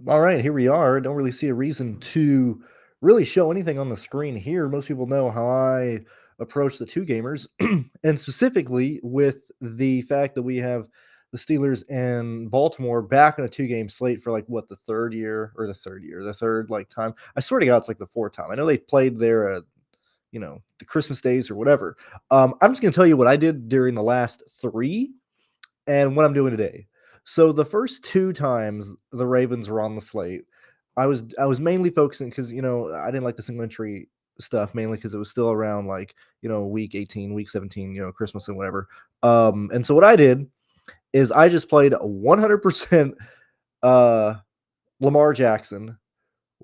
All right, here we are. Don't really see a reason to really show anything on the screen here. Most people know how I approach the two gamers, and specifically with the fact that we have the Steelers and Baltimore back in a two-game slate for like what the third like time. I swear to God, it's like the fourth time. I know they played there, the Christmas days or whatever. I'm just gonna tell you what I did during the last three and what I'm doing today. So the first two times the Ravens were on the slate, I was mainly focusing because I didn't like the single entry stuff mainly because it was still around like week 18, week 17, Christmas and whatever. And so what I did is I just played 100% uh, Lamar Jackson,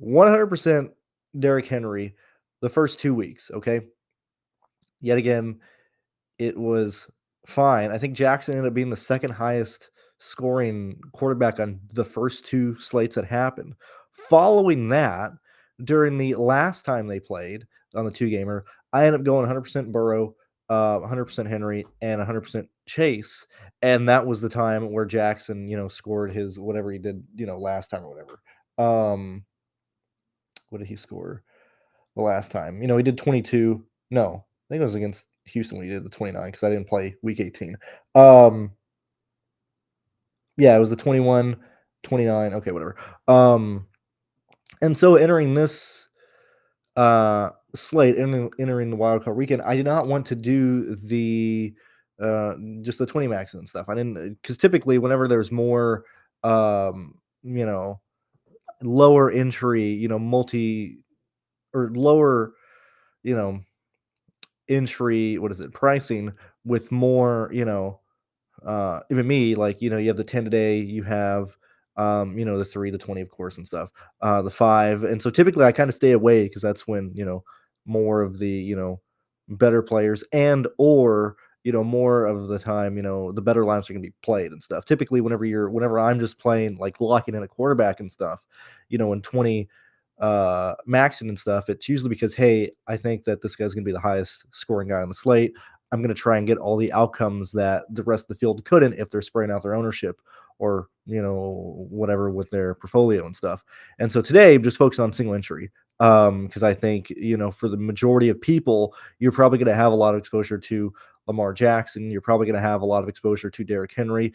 100% Derrick Henry the first 2 weeks. Okay, yet again it was fine. I think Jackson ended up being the second highest scoring quarterback on the first two slates that happened. Following that, during the last time they played on the two gamer, I ended up going 100% Burrow, 100% Henry, and 100% Chase. And that was the time where Jackson, scored his whatever he did, last time or whatever. What did he score the last time? He did 22. No, I think it was against Houston when he did the 29 because I didn't play week 18. Um, yeah, it was the 21, 29. Okay, whatever. And so entering this slate, entering the wild card weekend, I did not want to do the just the 20 max and stuff. I didn't because typically whenever there's more um, you know, lower entry, multi or lower, you know, entry, what is it, pricing with more, even me, like, you have the 10 today, you have, the 3, the 20, of course, and stuff, the 5. And so typically I kind of stay away because that's when, more of the, better players and or, more of the time, the better lineups are going to be played and stuff. Typically, whenever I'm just playing, like locking in a quarterback and stuff, in 20 maxing and stuff, it's usually because, hey, I think that this guy's going to be the highest scoring guy on the slate. I'm going to try and get all the outcomes that the rest of the field couldn't if they're spreading out their ownership or, whatever with their portfolio and stuff. And so today, I'm just focused on single entry because I think, for the majority of people, you're probably going to have a lot of exposure to Lamar Jackson. You're probably going to have a lot of exposure to Derrick Henry,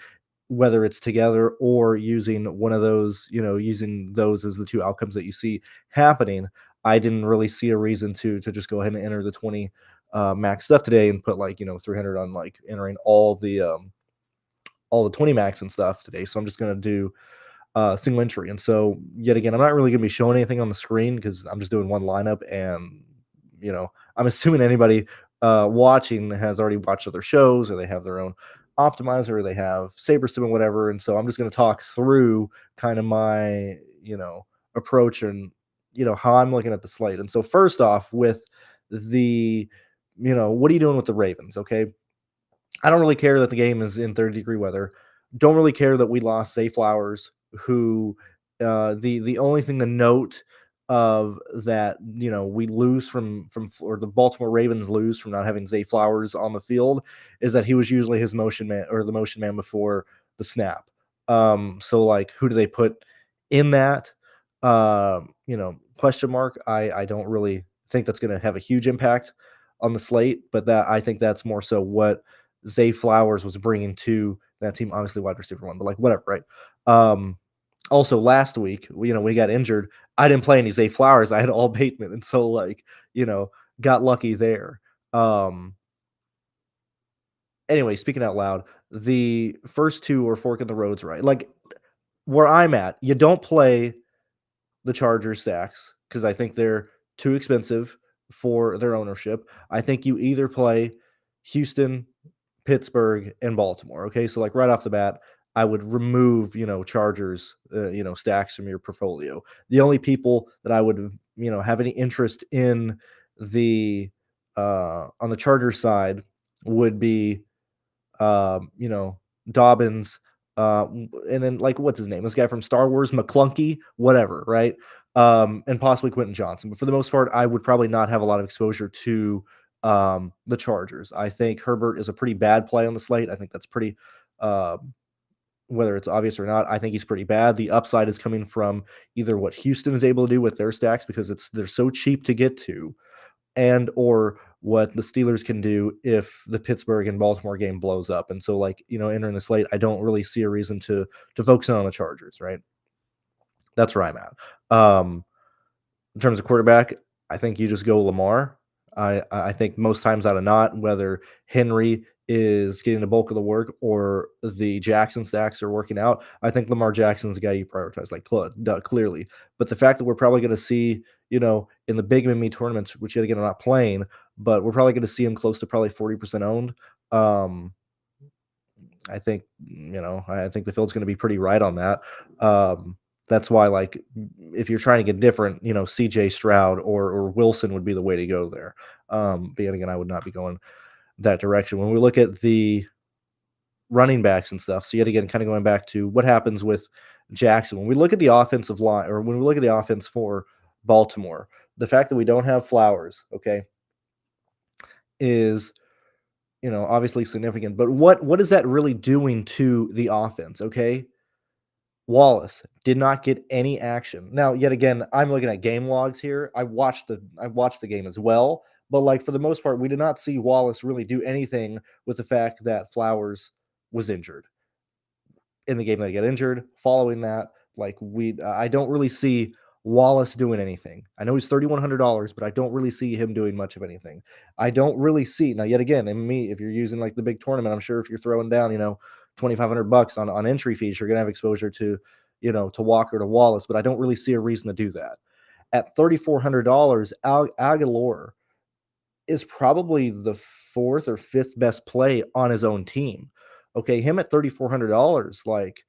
whether it's together or using one of those, using those as the two outcomes that you see happening. I didn't really see a reason to just go ahead and enter the 20 max stuff today and put like 300 on like entering all the 20 max and stuff today. So I'm just gonna do single entry. And so yet again, I'm not really gonna be showing anything on the screen because I'm just doing one lineup. And I'm assuming anybody watching has already watched other shows or they have their own optimizer or they have SaberSim and whatever. And so I'm just gonna talk through kind of my approach and how I'm looking at the slate. And so first off, with the what are you doing with the Ravens? Okay, I don't really care that the game is in 30-degree weather. Don't really care that we lost Zay Flowers, who the only thing to note of that, we lose from or the Baltimore Ravens lose from not having Zay Flowers on the field is that he was usually his motion man or the motion man before the snap. So like who do they put in that? Question mark. I don't really think that's going to have a huge impact on the slate, but that I think that's more so what Zay Flowers was bringing to that team. Obviously, wide receiver one, but like whatever, right? Also, last week, when he got injured, I didn't play any Zay Flowers. I had all Bateman, and so like got lucky there. Anyway, speaking out loud, the first two are forking the roads, right? Like where I'm at, you don't play the Chargers stacks because I think they're too expensive for their ownership. I think you either play Houston, Pittsburgh, and Baltimore. Okay, so like right off the bat, I would remove Chargers stacks from your portfolio. The only people that I would have any interest in the on the Chargers side would be Dobbins, and then like what's his name? This guy from Star Wars, McClunky, whatever, right? And possibly Quentin Johnson. But for the most part, I would probably not have a lot of exposure to the Chargers. I think Herbert is a pretty bad play on the slate. I think that's pretty uh, whether it's obvious or not, I think he's pretty bad. The upside is coming from either what Houston is able to do with their stacks because they're so cheap to get to, and or what the Steelers can do if the Pittsburgh and Baltimore game blows up. And so, like, entering the slate, I don't really see a reason to focus in on the Chargers, right? That's where I'm at. In terms of quarterback, I think you just go Lamar. I think most times out of not, whether Henry is getting the bulk of the work or the Jackson stacks are working out, I think Lamar Jackson's the guy you prioritize, like clearly. But the fact that we're probably going to see, in the big mini tournaments, which yet again I'm not playing, but we're probably going to see him close to probably 40% owned. I think the field's going to be pretty right on that. That's why, like, if you're trying to get different, CJ Stroud or Wilson would be the way to go there. But yet again, I would not be going that direction. When we look at the running backs and stuff, so yet again, kind of going back to what happens with Jackson. When we look at the offensive line, or when we look at the offense for Baltimore, the fact that we don't have Flowers, okay, is obviously significant. But what is that really doing to the offense? Okay, Wallace did not get any action. Now, yet again, I'm looking at game logs here. I watched the game as well, but like for the most part, we did not see Wallace really do anything with the fact that Flowers was injured in the game that he got injured. Following that, I don't really see Wallace doing anything. I know he's $3,100, but I don't really see him doing much of anything. I don't really see now. Yet again, in me, if you're using like the big tournament, I'm sure if you're throwing down, $2,500 on entry fees, you're gonna have exposure to, to Walker, to Wallace. But I don't really see a reason to do that. At $3,400, Aguilar is probably the fourth or fifth best play on his own team. Okay, him at $3,400, like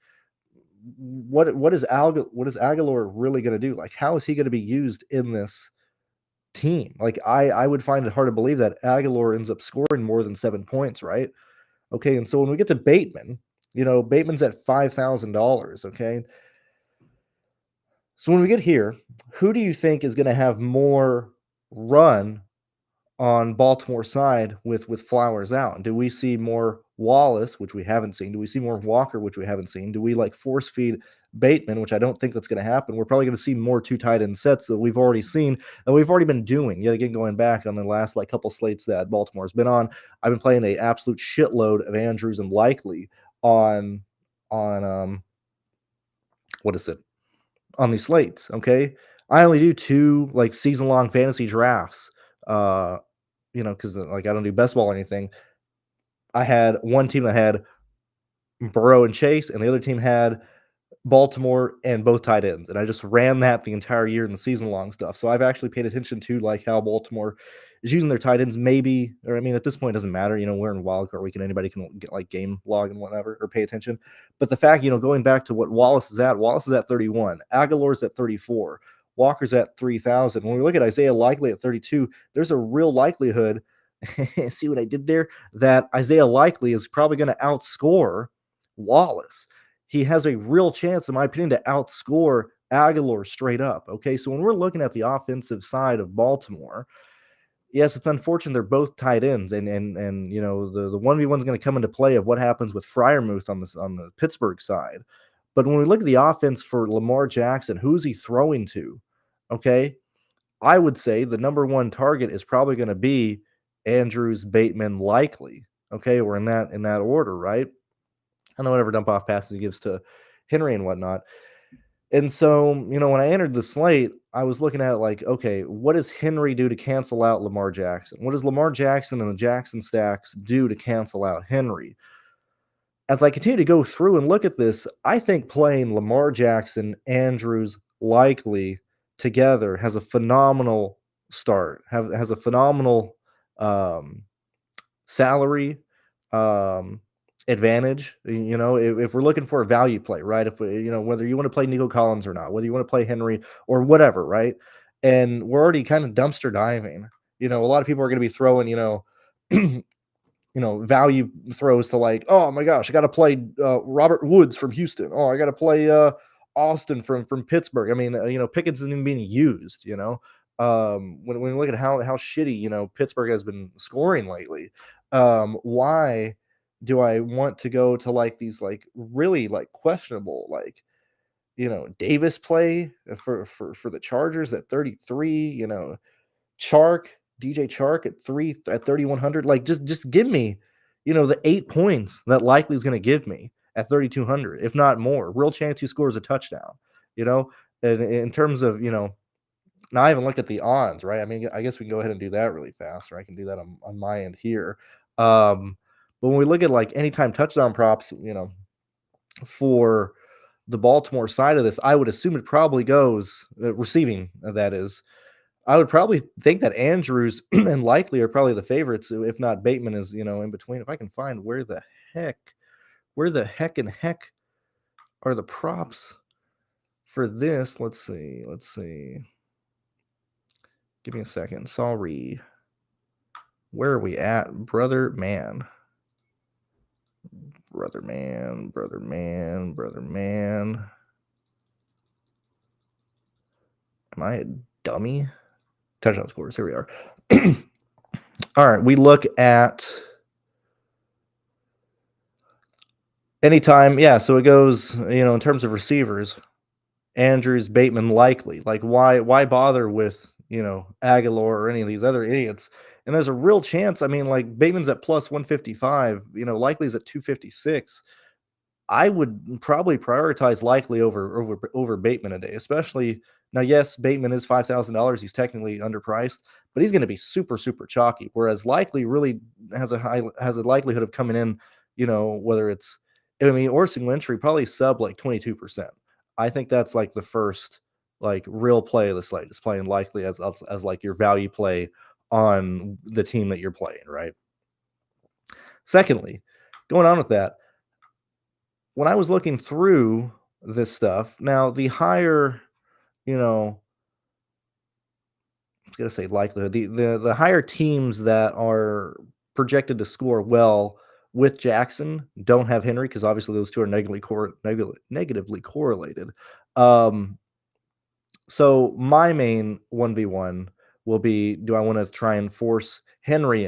what is Aguilar really going to do? Like, how is he going to be used in this team? Like, I would find it hard to believe that Aguilar ends up scoring more than 7 points, right? Okay, and so when we get to Bateman, Bateman's at $5,000. Okay, so when we get here, who do you think is going to have more run on Baltimore side with Flowers out? Do we see more Wallace, which we haven't seen? Do we see more Walker, which we haven't seen? Do we like force feed Bateman, which I don't think that's going to happen? We're probably going to see more two tight end sets that we've already seen, that we've already been doing. Yet again, going back on the last like couple slates that Baltimore's been on, I've been playing a absolute shitload of Andrews and Likely on what is it, on these slates. Okay, I only do two like season long fantasy drafts. Because like I don't do best ball or anything. I had one team that had Burrow and Chase, and the other team had Baltimore and both tight ends, and I just ran that the entire year in the season long stuff. So I've actually paid attention to like how Baltimore is using their tight ends, maybe, or I mean, at this point, it doesn't matter. We're in wild card weekend; anybody can get like game log and whatever or pay attention. But the fact, going back to what Wallace is at 31, Aguilar's at 34, Walker's at 3,000. When we look at Isaiah Likely at 32, there's a real likelihood. See what I did there? That Isaiah Likely is probably going to outscore Wallace. He has a real chance, in my opinion, to outscore Aguilar straight up. Okay, so when we're looking at the offensive side of Baltimore, yes, it's unfortunate they're both tight ends, and the 1v1 is going to come into play of what happens with Freiermuth on the Pittsburgh side. But when we look at the offense for Lamar Jackson, who's he throwing to? Okay, I would say the number one target is probably going to be Andrews, Bateman, Likely. Okay, we're in that order, right? And then whatever dump off passes he gives to Henry and whatnot. And so, when I entered the slate, I was looking at it like, okay, what does Henry do to cancel out Lamar Jackson? What does Lamar Jackson and the Jackson stacks do to cancel out Henry? As I continue to go through and look at this, I think playing Lamar Jackson, Andrews, Likely together has a phenomenal start, has a phenomenal um, salary advantage. If we're looking for a value play, right? If we, whether you want to play Nico Collins or not, whether you want to play Henry or whatever, right? And we're already kind of dumpster diving. A lot of people are going to be throwing, value throws to like, oh my gosh, I got to play Robert Woods from Houston. Oh, I got to play Austin from Pittsburgh. I mean, Pickett's isn't even being used. When we look at how shitty Pittsburgh has been scoring lately, why Do I want to go to like these like really like questionable like Davis play for the Chargers at 33, Chark, DJ Chark at 3,100. Like just give me, the 8 points that likely is going to give me at 3,200, if not more. Real chance he scores a touchdown. You know, and in terms of now I even look at the odds, right? I mean, I guess we can go ahead and do that really fast, or I can do that on my end here. But when we look at like anytime touchdown props, for the Baltimore side of this, I would assume it probably goes receiving. That is, I would probably think that Andrews and Likely are probably the favorites, if not Bateman is in between. If I can find where the heck are the props for this? Let's see. Give me a second. Sorry. Where are we at, brother man? Brother man. Am I a dummy? Touchdown scores. Here we are. All right, we look at anytime. Yeah, so it goes, in terms of receivers, Andrews, Bateman, Likely. Like, why bother with, Aguilar or any of these other idiots? And there's a real chance. I mean, like Bateman's at plus 155, Likely's at 256. I would probably prioritize Likely over Bateman today, especially now. Yes, Bateman is $5,000. He's technically underpriced, but he's going to be super super chalky. Whereas Likely really has a likelihood of coming in. Whether it's or single entry, probably sub like 22%. I think that's like the first like real play of the slate is playing Likely as like your value play on the team that you're playing, right? Secondly, going on with that, when I was looking through this stuff, now the higher, I was gonna say likelihood, the higher teams that are projected to score well with Jackson don't have Henry because obviously those two are negatively correlated. Um, so my main 1v1 will be, do I want to try and force Henry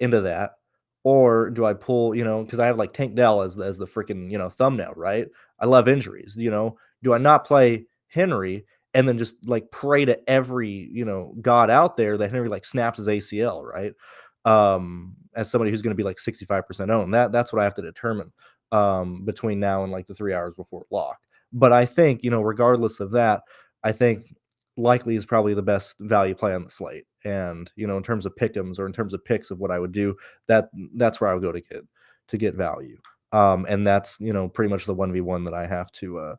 into that? Or do I pull, because I have like Tank Dell as the freaking, thumbnail, right? I love injuries, Do I not play Henry and then just like pray to every, God out there that Henry like snaps his ACL, right? As somebody who's going to be like 65% owned. That's what I have to determine between now and like the 3 hours before lock. But I think, regardless of that, I think Likely is probably the best value play on the slate. And, in terms of pick'ems or in terms of picks of what I would do, that's where I would go to get value. And that's, pretty much the 1v1 that I have to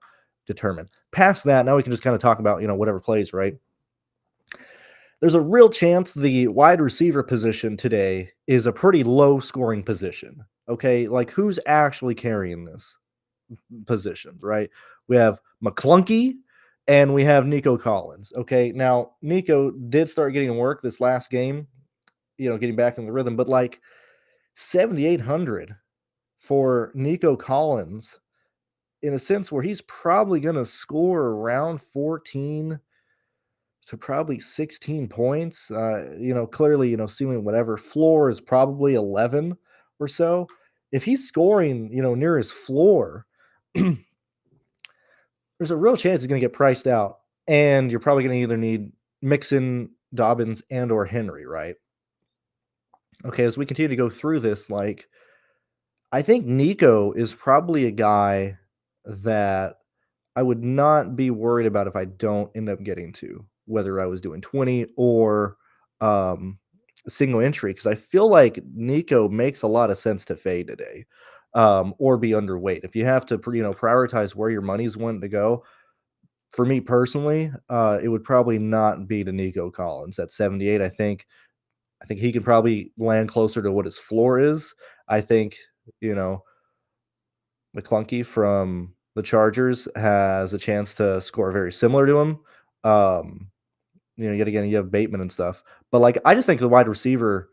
determine. Past that, now we can just kind of talk about, whatever plays, right? There's a real chance the wide receiver position today is a pretty low scoring position. Okay. Like who's actually carrying this position, right? We have McClunky and we have Nico Collins. Okay. Now, Nico did start getting work this last game, getting back in the rhythm, but like 7,800 for Nico Collins in a sense where he's probably going to score around 14 to probably 16 points. Clearly, ceiling whatever. Floor is probably 11 or so. If he's scoring, near his floor, there's a real chance he's going to get priced out. And you're probably going to either need Mixon, Dobbins, and or Henry, right? Okay, as we continue to go through this, like I think Nico is probably a guy that I would not be worried about if I don't end up getting to, whether I was doing 20 or single entry, because I feel like Nico makes a lot of sense to fade today or be underweight. If you have to, prioritize where your money's wanting to go, for me personally, it would probably not be to Nico Collins at 78. I think he can probably land closer to what his floor is. I think, McClunky from the Chargers has a chance to score very similar to him. Yet again, you have Bateman and stuff. But like I just think the wide receiver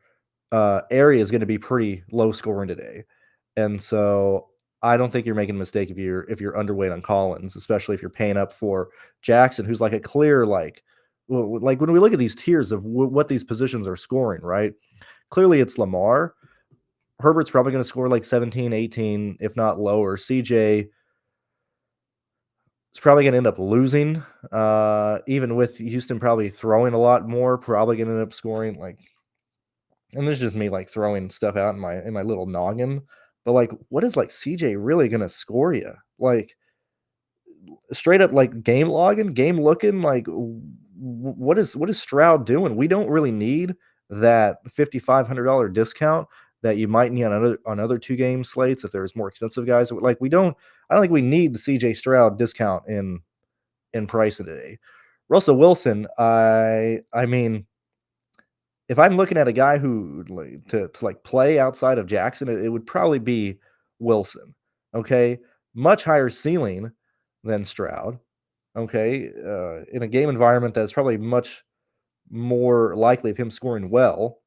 area is going to be pretty low scoring today. And so I don't think you're making a mistake if you're underweight on Collins, especially if you're paying up for Jackson, who's like a clear like when we look at these tiers of what these positions are scoring, right? Clearly it's Lamar, Herbert's probably going to score like 17, 18, if not lower. CJ is probably going to end up losing, even with Houston probably throwing a lot more, probably going to end up scoring like, and this is just me like throwing stuff out in my little noggin. But like, what is like CJ really going to score you? Like, straight up like game logging, game looking, like what is Stroud doing? We don't really need that $5,500 discount that you might need on other two game slates if there's more expensive guys. Like we don't, I don't think we need the CJ Stroud discount in price today. Russell Wilson, I mean, if I'm looking at a guy who like, to like play outside of Jackson, it would probably be Wilson. Okay, much higher ceiling than Stroud. Okay, in a game environment that's probably much more likely of him scoring well.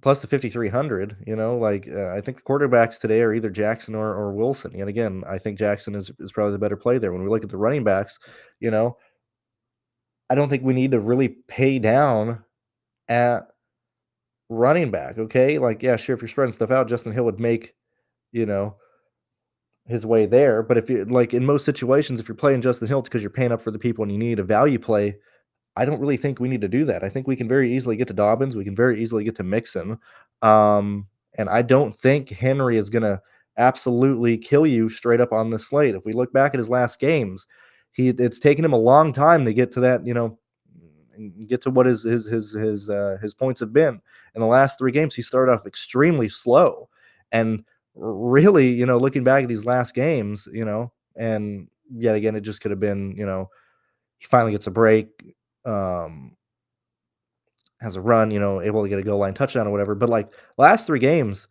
Plus the 5,300, like I think the quarterbacks today are either Jackson or Wilson. Yet again, I think Jackson is probably the better play there. When we look at the running backs, you know, I don't think we need to really pay down at running back. Okay, like yeah, sure, if you're spreading stuff out, Justin Hill would make you know his way there. But if you like in most situations, if you're playing Justin Hill, it's because you're paying up for the people and you need a value play. I don't really think we need to do that. I think we can very easily get to Dobbins. We can very easily get to Mixon. Um, and I don't think Henry is going to absolutely kill you straight up on this slate. If we look back at his last games, it's taken him a long time to get to that, get to what his points have been. In the last three games, he started off extremely slow. And really, looking back at these last games, and yet again, it just could have been, he finally gets a break, um, has a run, able to get a goal line touchdown or whatever. But like last three games,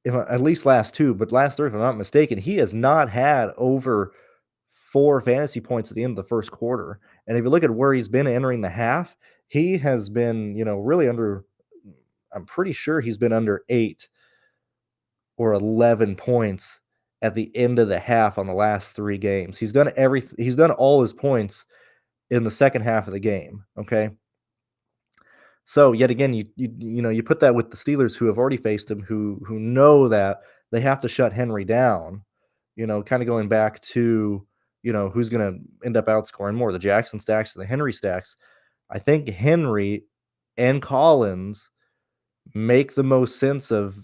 at least last two, but last three, if I'm not mistaken, he has not had over 4 fantasy points at the end of the first quarter. And if you look at where he's been entering the half, he has been, really under. I'm pretty sure he's been under 8 or 11 points at the end of the half on the last 3 games. He's done He's done all his points in the second half of the game. Okay. So yet again, you put that with the Steelers who have already faced him, who know that they have to shut Henry down. Kind of going back to who's going to end up outscoring more, the Jackson stacks or the Henry stacks. I think Henry and Collins make the most sense of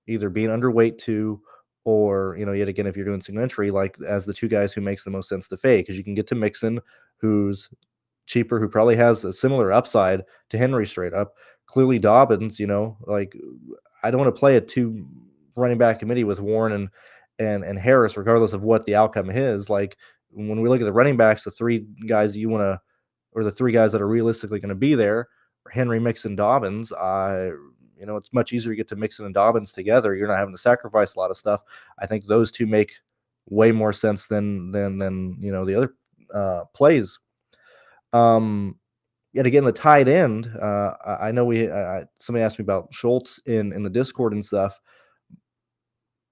either being underweight to or yet again if you're doing single entry like as the two guys who makes the most sense to fade because you can get to Mixon who's cheaper, who probably has a similar upside to Henry straight up. Clearly Dobbins, like I don't want to play a two running back committee with Warren and Harris, regardless of what the outcome is. Like when we look at the running backs, the three guys you want to, or the three guys that are realistically going to be there, are Henry, Mixon, Dobbins. It's much easier to get to Mixon and Dobbins together. You're not having to sacrifice a lot of stuff. I think those two make way more sense than the other plays. Yet again, the tight end. I know somebody asked me about Schultz in the Discord and stuff.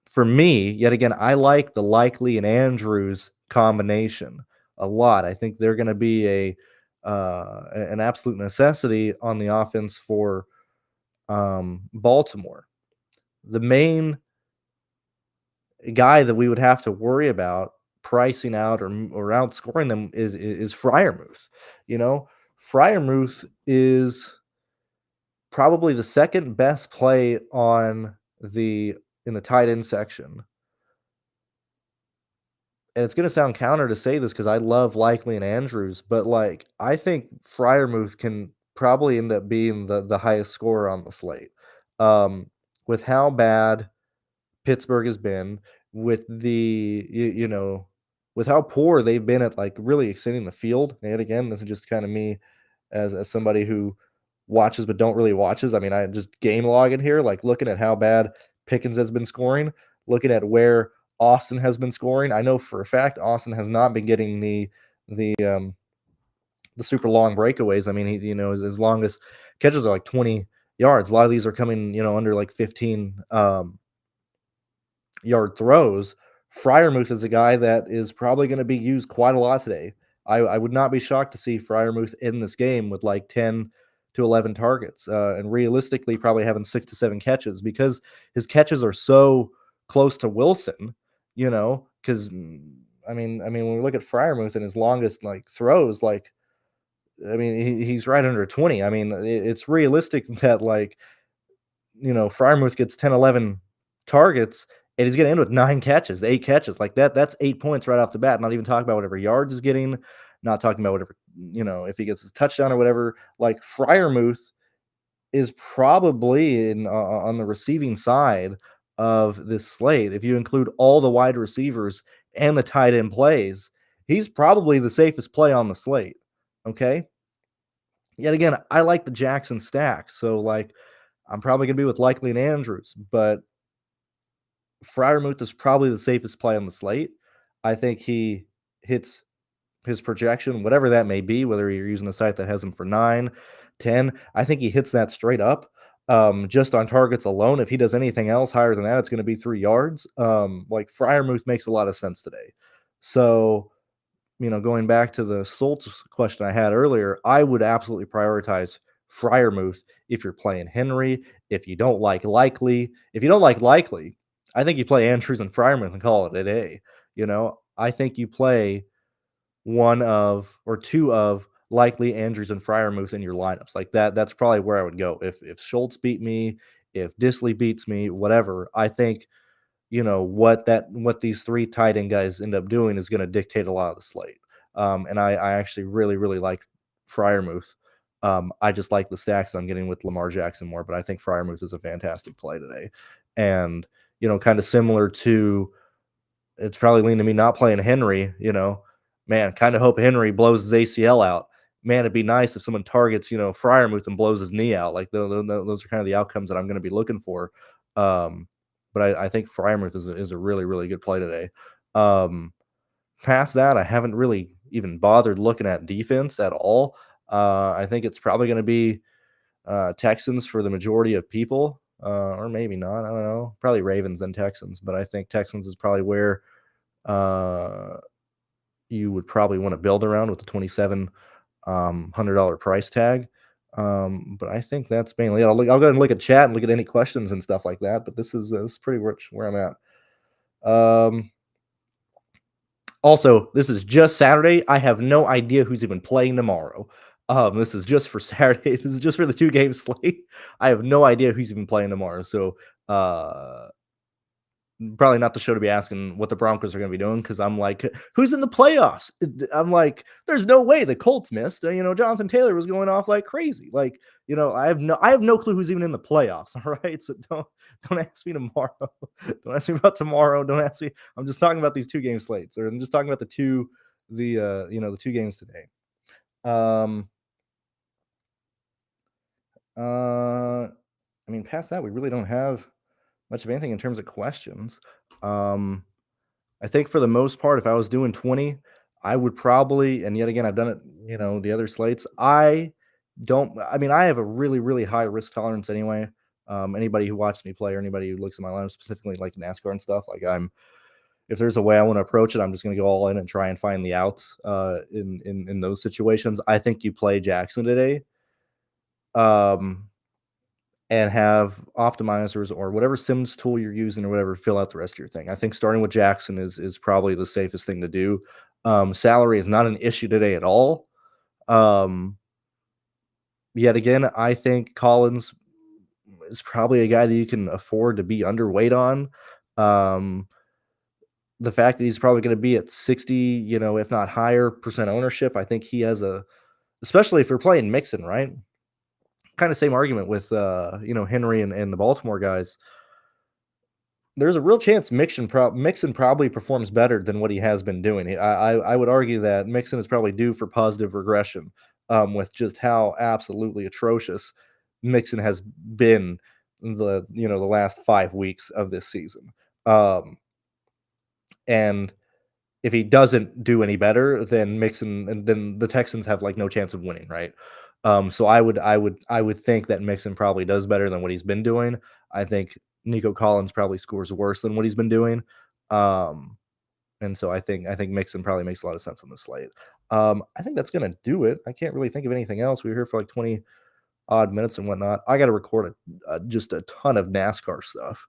For me, yet again, I like the Likely and Andrews combination a lot. I think they're going to be an absolute necessity on the offense for Baltimore. The main guy that we would have to worry about pricing out or outscoring them is Freiermuth. Freiermuth is probably the second best play in the tight end section. And it's going to sound counter to say this because I love Likely and Andrews, but like I think Freiermuth can probably end up being the highest scorer on the slate. With how bad Pittsburgh has been, with with how poor they've been at like really extending the field. And again, this is just kind of me as somebody who watches but don't really watches. I mean, I just game logging here, like looking at how bad Pickens has been scoring, looking at where Austin has been scoring. I know for a fact Austin has not been getting the super long breakaways. I mean, his longest catches are like 20 yards. A lot of these are coming, under like 15 yard throws. Freiermuth is a guy that is probably going to be used quite a lot today. I would not be shocked to see Freiermuth in this game with like 10 to 11 targets, and realistically probably having 6 to 7 catches because his catches are so close to Wilson. Because I mean, when we look at Fryermuth and his longest like throws, like I mean, he's right under 20. I mean, it's realistic that like Fryermuth gets 10, 11 targets, and he's going to end with 9 catches, 8 catches. Like that's 8 points right off the bat. Not even talking about whatever yards he's getting, not talking about whatever, if he gets his touchdown or whatever. Like Fryermuth is probably on the receiving side of this slate. If you include all the wide receivers and the tight end plays, he's probably the safest play on the slate. Okay. Yet again, I like the Jackson stack. So, like, I'm probably going to be with Likely and Andrews, but Fryermuth is probably the safest play on the slate. I think he hits his projection, whatever that may be, whether you're using the site that has him for 9, 10. I think he hits that straight up just on targets alone. If he does anything else higher than that, it's going to be 3 yards. Like Fryermuth makes a lot of sense today. So, going back to the Soltz question I had earlier, I would absolutely prioritize Fryermuth if you're playing Henry. If you don't like Likely, I think you play Andrews and Fryermuth and call it a day. I think you play one of or two of Likely, Andrews, and Fryermuth in your lineups. Like that. That's probably where I would go. If Schultz beat me, if Disley beats me, whatever, I think what these 3 tight end guys end up doing is going to dictate a lot of the slate. And I actually really, really like Fryermuth. I just like the stacks I'm getting with Lamar Jackson more, but I think Fryermuth is a fantastic play today. And, kind of similar to, it's probably leaning to me not playing Henry, man, kind of hope Henry blows his ACL out. Man, it'd be nice if someone targets, Fryermuth and blows his knee out. Like those are kind of the outcomes that I'm going to be looking for. Um, but I think Fryermuth is a really, really good play today. Past that, I haven't really even bothered looking at defense at all. I think it's probably going to be Texans for the majority of people, or maybe not. I don't know. Probably Ravens and Texans, but I think Texans is probably where uh, you would probably want to build around with the $2,700 price tag. But I think that's mainly it. I'll go ahead and look at chat and look at any questions and stuff like that. But this is pretty much where I'm at. Also, this is just Saturday. I have no idea who's even playing tomorrow. This is just for Saturday. This is just for the 2-game slate. I have no idea who's even playing tomorrow. So, probably not the show to be asking what the Broncos are going to be doing because I'm like, who's in the playoffs? I'm like, there's no way the Colts missed. Jonathan Taylor was going off like crazy. Like, I have no clue who's even in the playoffs. All right, so don't ask me tomorrow. Don't ask me about tomorrow. Don't ask me. I'm just talking about these 2-game slates, or I'm just talking about the 2 games today. I mean, past that, we really don't have much of anything in terms of questions. I think for the most part, if I was doing 20, I would probably, and yet again, I've done it, the other slates. I have a really, really high risk tolerance anyway. Anybody who watches me play or anybody who looks at my lineup, specifically like NASCAR and stuff, like if there's a way I want to approach it, I'm just going to go all in and try and find the outs in those situations. I think you play Jackson today. And have optimizers or whatever Sims tool you're using or whatever fill out the rest of your thing. I think starting with Jackson is probably the safest thing to do. Salary is not an issue today at all. Yet again, I think Collins is probably a guy that you can afford to be underweight on. The fact that he's probably going to be at 60, if not higher percent ownership, I think he has especially if you're playing Mixon, right? Kind of same argument with Henry and the Baltimore guys. There's a real chance Mixon probably performs better than what he has been doing. I would argue that Mixon is probably due for positive regression with just how absolutely atrocious Mixon has been the last 5 weeks of this season. And if he doesn't do any better, then Mixon and then the Texans have like no chance of winning, right? So I would think that Mixon probably does better than what he's been doing. I think Nico Collins probably scores worse than what he's been doing. And so I think Mixon probably makes a lot of sense on the slate. I think that's gonna do it. I can't really think of anything else. We were here for like 20 odd minutes and whatnot. I got to record just a ton of NASCAR stuff.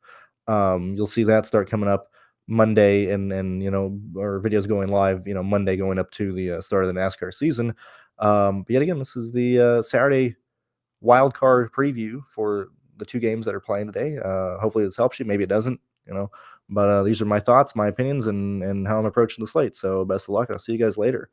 You'll see that start coming up Monday, and our videos going live, Monday going up to the start of the NASCAR season. But yet again, this is the Saturday wild card preview for the two games that are playing today. Hopefully this helps you. Maybe it doesn't, but these are my thoughts, my opinions, and how I'm approaching the slate. So best of luck. I'll see you guys later.